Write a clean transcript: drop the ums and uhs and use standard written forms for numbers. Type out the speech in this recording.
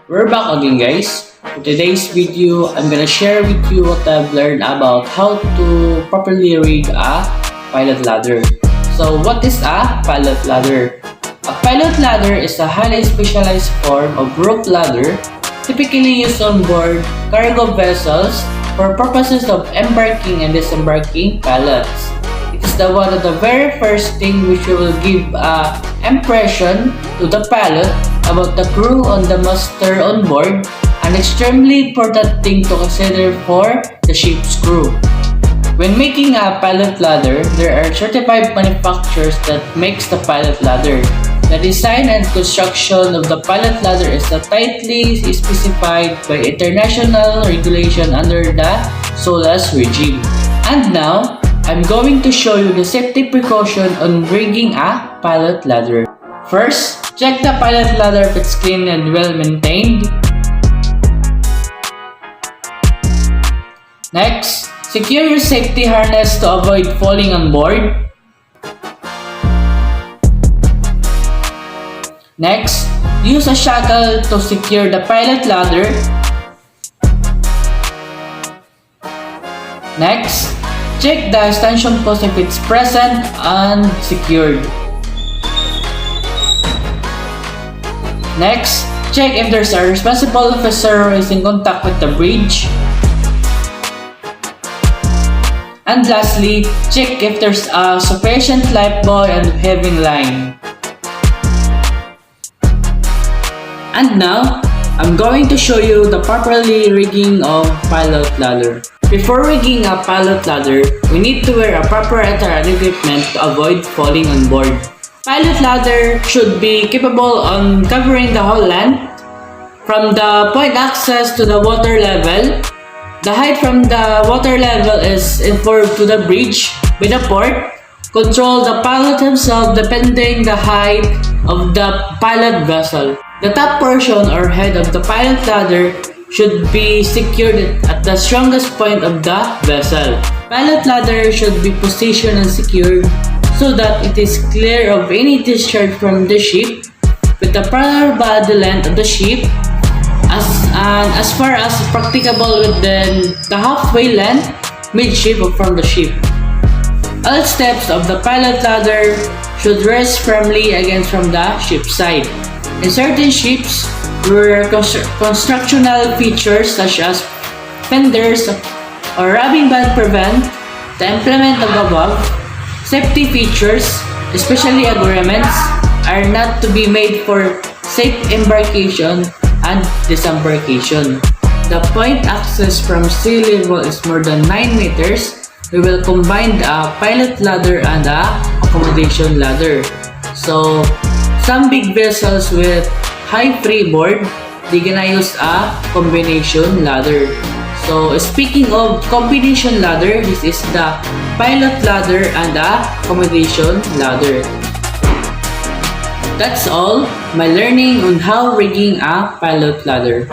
We're back again, guys. For today's video, I'm gonna share with you what I've learned about how to properly rig a pilot ladder. So what is a pilot ladder? A pilot ladder is a highly specialized form of rope ladder typically used on board cargo vessels for purposes of embarking and disembarking pilots. It is the one of the very first thing which will give a impression to the pilot about the crew on the master on board, an extremely important thing to consider for the ship's crew. When making a pilot ladder, there are certified manufacturers that makes the pilot ladder. The design and construction of the pilot ladder is tightly specified by international regulation under the SOLAS regime. And now, I'm going to show you the safety precaution on rigging a pilot ladder. First, check the pilot ladder if it's clean and well maintained. Next, secure your safety harness to avoid falling on board. Next, use a shackle to secure the pilot ladder. Next, check the extension post if it's present and secured. Next, check if there's a responsible officer who is in contact with the bridge. And lastly, check if there's a sufficient lifebuoy and heaving line. And now, I'm going to show you the properly rigging of pilot ladder. Before rigging a pilot ladder, we need to wear a proper attire and equipment to avoid falling on board. Pilot ladder should be capable on covering the whole length, from the point access to the water level. The height from the water level is informed to the bridge by the port. Control the pilot himself depending the height of the pilot vessel. The top portion or head of the pilot ladder should be secured at the strongest point of the vessel. Pilot ladder should be positioned and secured so that it is clear of any discharge from the ship with the proper body length of the ship as far as practicable within the halfway length midship from the ship. All steps of the pilot ladder should rest firmly against from the ship's side. In certain ships, where constructional features such as fenders or rubbing band prevent the implement of above, safety features, especially agreements, are not to be made for safe embarkation and disembarkation. The point access from sea level is more than 9 meters. We will combine a pilot ladder and a accommodation ladder. So, some big vessels with high freeboard, they gonna use a combination ladder. So, speaking of combination ladder, this is the pilot ladder and the accommodation ladder. That's all my learning on how rigging a pilot ladder.